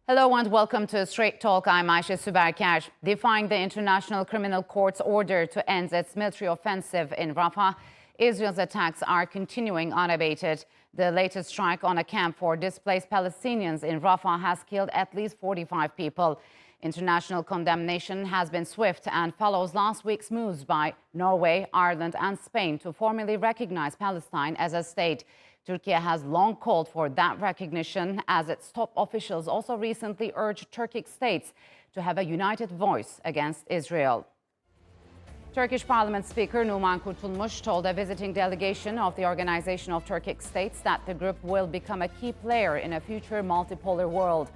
Hello and welcome to Straight Talk. I'm Ayşe Süberker. Defying the International Criminal Court's order to end its military offensive in Rafah, Israel's attacks are continuing unabated. The latest strike on a camp for displaced Palestinians in Rafah has killed at least 45 people. International condemnation has been swift and follows last week's moves by Norway, Ireland and Spain to formally recognize Palestine as a state. Turkiye has long called for that recognition, as its top officials also recently urged Turkic states to have a united voice against Israel. Turkish Parliament Speaker Numan Kurtulmus told a visiting delegation of the Organisatin of Turkic States that the group will become a key player in a future multipolar world.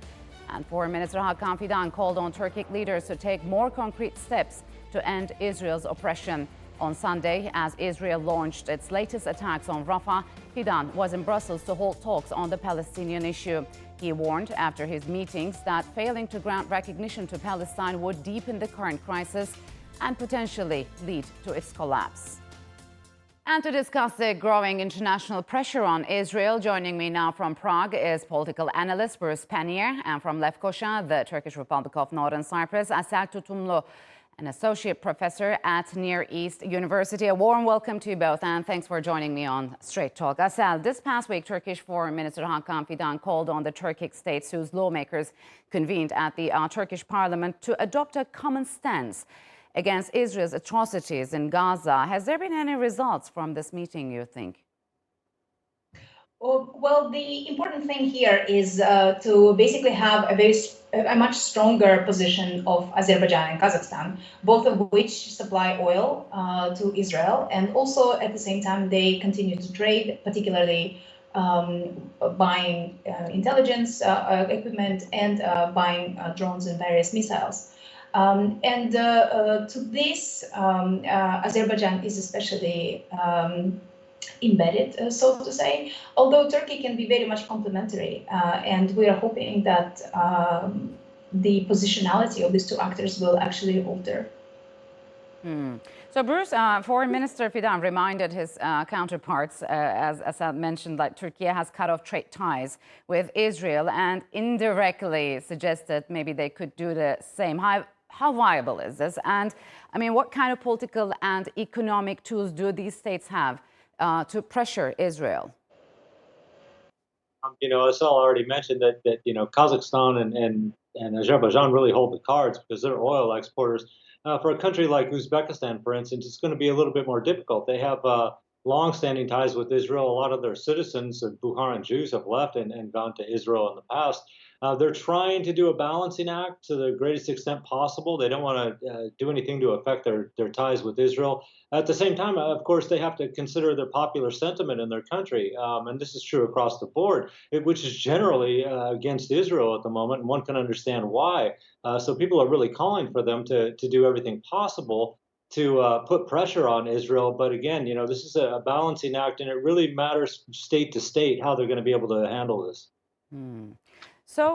And Foreign Minister Hakan Fidan called on Turkic leaders to take more concrete steps to end Israel's oppression. On Sunday, as Israel launched its latest attacks on Rafah, Fidan was in Brussels to hold talks on the Palestinian issue. He warned after his meetings that failing to grant recognition to Palestine would deepen the current crisis and potentially lead to its collapse. And to discuss the growing international pressure on Israel, joining me now from Prague is political analyst Bruce Pannier, and from Lefkoşa, the Turkish Republic of Northern Cyprus, Asel Tutumlu, an associate professor at Near East University. A warm welcome to you both, and thanks for joining me on Straight Talk. Asel, this past week, Turkish Foreign Minister Hakan Fidan called on the Turkic states whose lawmakers convened at the Turkish parliament to adopt a common stance against Israel's atrocities in Gaza. Has there been any results from this meeting, you think? Well, the important thing here is to basically have a much stronger position of Azerbaijan and Kazakhstan, both of which supply oil to Israel, and also at the same time they continue to trade, particularly buying intelligence equipment and buying drones and various missiles. To this, Azerbaijan is especially embedded, so to say, although Turkey can be very much complementary, and we are hoping that the positionality of these two actors will actually alter. So, Bruce, Foreign Minister Fidan reminded his counterparts, as Asad mentioned, that Turkey has cut off trade ties with Israel and indirectly suggested maybe they could do the same. How viable is this? And, I mean, what kind of political and economic tools do these states have to pressure Israel? Asal already mentioned that Kazakhstan and Azerbaijan really hold the cards because they're oil exporters. For a country like Uzbekistan, for instance, it's going to be a little bit more difficult. They have long-standing ties with Israel. A lot of their citizens, Bukharan Jews, have left and gone to Israel in the past. They're trying to do a balancing act to the greatest extent possible. They don't want to do anything to affect their ties with Israel. At the same time, of course, they have to consider the popular sentiment in their country. And this is true across the board, which is generally against Israel at the moment. And one can understand why. So people are really calling for them to do everything possible to put pressure on Israel. But again, this is a balancing act, and it really matters state to state how they're going to be able to handle this. So,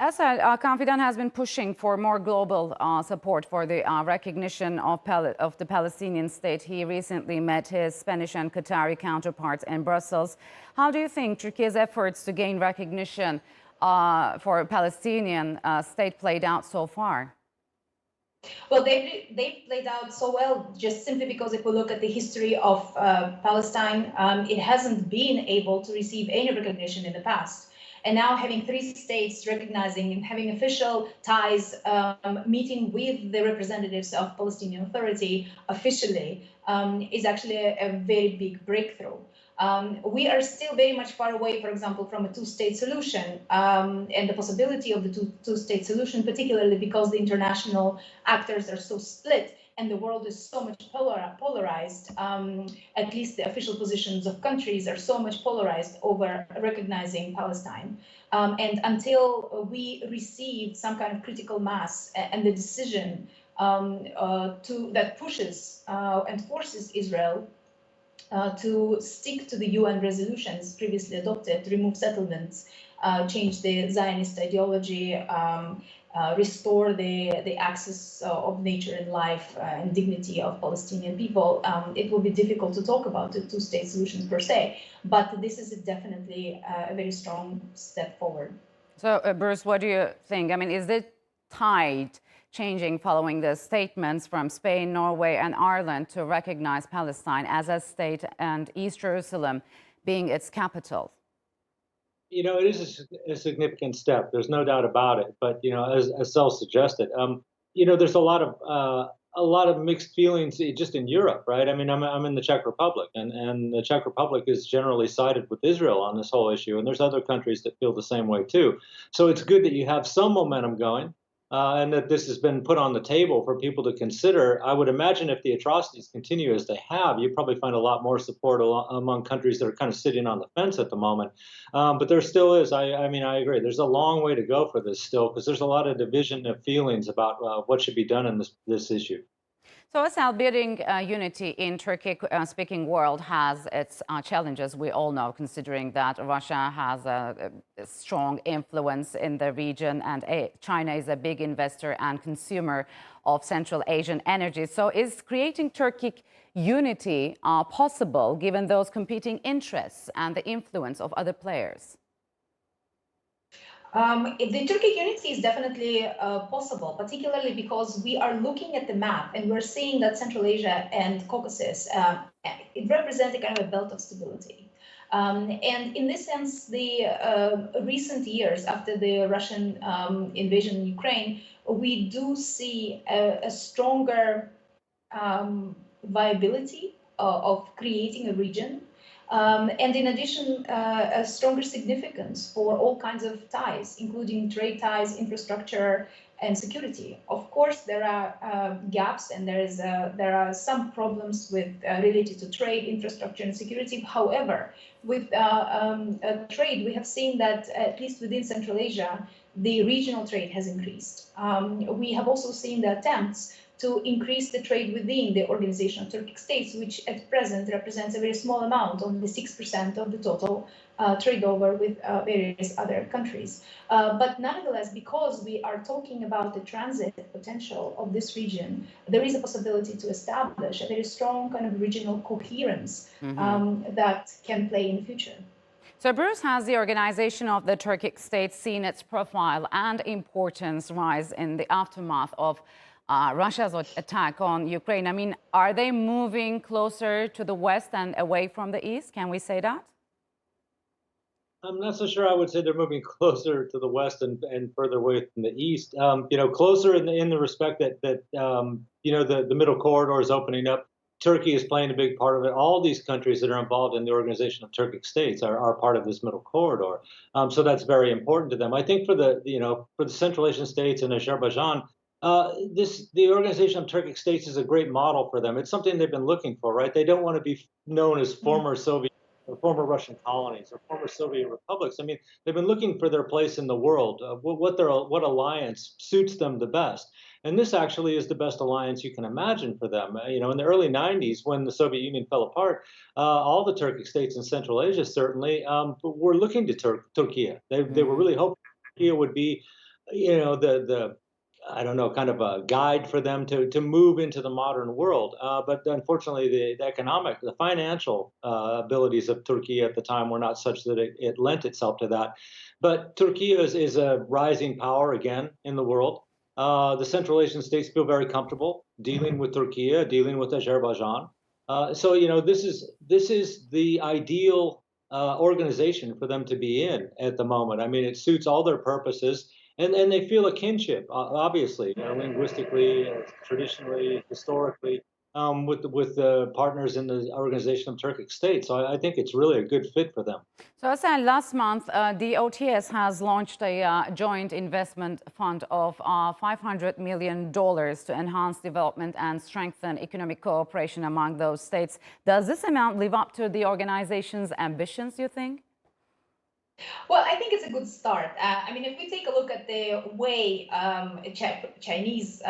Asad, Hakan Fidan has been pushing for more global support for the recognition of the Palestinian state. He recently met his Spanish and Qatari counterparts in Brussels. How do you think Turkey's efforts to gain recognition for a Palestinian state played out so far? Well, they played out so well just simply because if we look at the history of Palestine, it hasn't been able to receive any recognition in the past. And now having three states recognizing and having official ties, meeting with the representatives of Palestinian Authority officially is actually a very big breakthrough. We are still very much far away, for example, from a two-state solution and the possibility of the two-state solution, particularly because the international actors are so split and the world is so much polarized. At least the official positions of countries are so much polarized over recognizing Palestine. And until we receive some kind of critical mass and the decision that pushes and forces Israel to stick to the UN resolutions previously adopted, remove settlements, change the Zionist ideology, restore the access of nature and life and dignity of Palestinian people, it will be difficult to talk about a two-state solution per se, but this is definitely a very strong step forward. So, Bruce, what do you think? I mean, is the tide changing following the statements from Spain, Norway, and Ireland to recognize Palestine as a state and East Jerusalem being its capital? It is a significant step. There's no doubt about it. But as Sel suggested, there's a lot of mixed feelings just in Europe, right? I mean, I'm in the Czech Republic, and the Czech Republic is generally sided with Israel on this whole issue, and there's other countries that feel the same way too. So it's good that you have some momentum going, and that this has been put on the table for people to consider. I would imagine if the atrocities continue as they have, you probably find a lot more support among countries that are kind of sitting on the fence at the moment. But there still is. I mean, I agree. There's a long way to go for this still, because there's a lot of division of feelings about what should be done in this issue. So, Asal, building unity in Turkic-speaking world has its challenges, we all know, considering that Russia has a strong influence in the region and China is a big investor and consumer of Central Asian energy. So is creating Turkic unity possible given those competing interests and the influence of other players? The Turkic unity is definitely possible, particularly because we are looking at the map and we're seeing that Central Asia and Caucasus, it represents a kind of a belt of stability. And in this sense, the recent years after the Russian invasion in Ukraine, we do see a stronger viability of creating a region. And in addition, a stronger significance for all kinds of ties, including trade ties, infrastructure, and security. Of course, there are gaps and there are some problems related to trade, infrastructure, and security. However, with trade, we have seen that at least within Central Asia, the regional trade has increased. We have also seen the attempts to increase the trade within the Organization of Turkic States, which at present represents a very small amount, only 6% of the total trade over with various other countries. But nonetheless, because we are talking about the transit potential of this region, there is a possibility to establish a very strong kind of regional coherence that can play in the future. So, Bruce, has the Organization of the Turkic States seen its profile and importance rise in the aftermath of Russia's attack on Ukraine? I mean, are they moving closer to the West and away from the East? Can we say that? I'm not so sure I would say they're moving closer to the West and further away from the East. Closer in the respect that the middle corridor is opening up. Turkey is playing a big part of it. All these countries that are involved in the Organization of Turkic States are part of this middle corridor. So that's very important to them. I think for the Central Asian states and Azerbaijan, the Organization of Turkic States is a great model for them. It's something they've been looking for, right? They don't want to be known as former Soviet or former Russian colonies or former Soviet republics. I mean, they've been looking for their place in the world, what alliance suits them the best. And this actually is the best alliance you can imagine for them. In the early 90s, when the Soviet Union fell apart, all the Turkic states in Central Asia certainly were looking to Turkiye. They were really hoping Turkiye would be, the I don't know, kind of a guide for them to move into the modern world. But unfortunately, the financial abilities of Turkey at the time were not such that it lent itself to that. But Turkey is a rising power again in the world. The Central Asian states feel very comfortable dealing with Turkey, dealing with Azerbaijan. So this is the ideal organization for them to be in at the moment. I mean, it suits all their purposes. And they feel a kinship, obviously, linguistically, traditionally, historically, with the partners in the Organization of Turkic States. So I think it's really a good fit for them. So, Hasan, last month, the OTS has launched a joint investment fund of $500 million to enhance development and strengthen economic cooperation among those states. Does this amount live up to the organization's ambitions, you think? Well, I think it's a good start. I mean, if we take a look at the way Chinese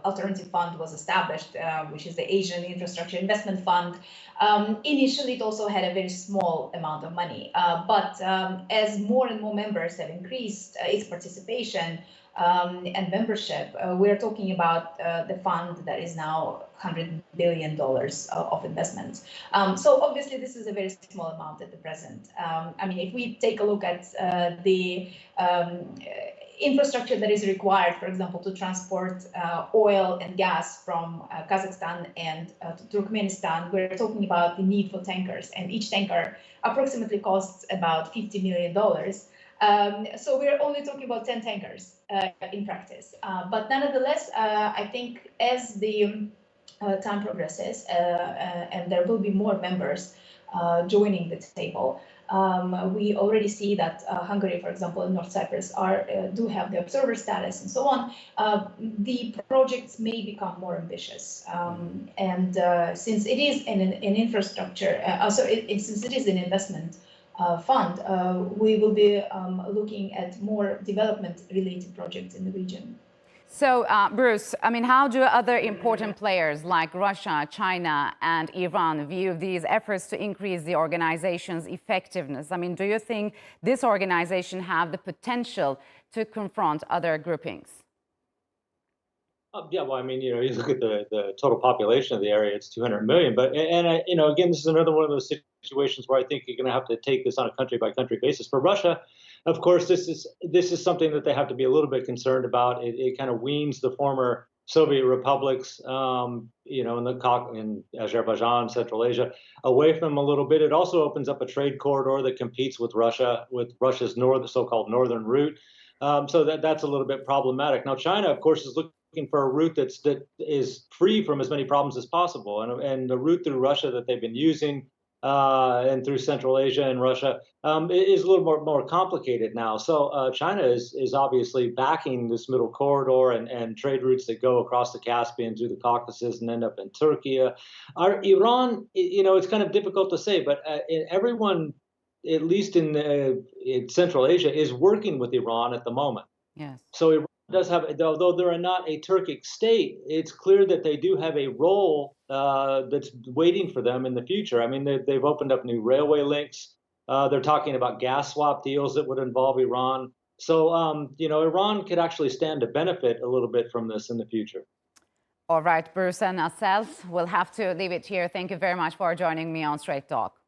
alternative fund was established, which is the Asian Infrastructure Investment Fund, initially it also had a very small amount of money. But as more and more members have increased its participation, and membership, we're talking about the fund that is now $100 billion of investment. So obviously this is a very small amount at the present. I mean, if we take a look at the infrastructure that is required, for example, to transport oil and gas from Kazakhstan and to Turkmenistan, we're talking about the need for tankers, and each tanker approximately costs about $50 million. So we're only talking about 10 tankers in practice. But nonetheless, I think as the time progresses and there will be more members joining the table, we already see that Hungary, for example, and North Cyprus do have the observer status and so on. The projects may become more ambitious. And since it is an infrastructure, since it is an investment fund, we will be looking at more development-related projects in the region. So, Bruce, I mean, how do other important players like Russia, China, and Iran view these efforts to increase the organization's effectiveness? I mean, do you think this organization have the potential to confront other groupings? Yeah, well, I mean, you look at the total population of the area; it's 200 million. But again, this is another one of those situations where I think you're going to have to take this on a country-by-country basis. For Russia, of course, this is something that they have to be a little bit concerned about. It kind of weans the former Soviet republics, in Azerbaijan, Central Asia, away from them a little bit. It also opens up a trade corridor that competes with Russia, with Russia's so-called northern route. So that's a little bit problematic. Now, China, of course, is looking for a route that is free from as many problems as possible, and the route through Russia that they've been using and through Central Asia and Russia is a little more complicated now. So China is obviously backing this middle corridor and trade routes that go across the Caspian through the Caucasus and end up in Turkiye. Iran, it's kind of difficult to say, but everyone, at least in Central Asia, is working with Iran at the moment. Yes. So Iran does have, although they're not a Turkic state, it's clear that they do have a role that's waiting for them in the future. I mean, they've opened up new railway links. They're talking about gas swap deals that would involve Iran. So, Iran could actually stand to benefit a little bit from this in the future. All right, Bruce and ourselves, we'll have to leave it here. Thank you very much for joining me on Straight Talk.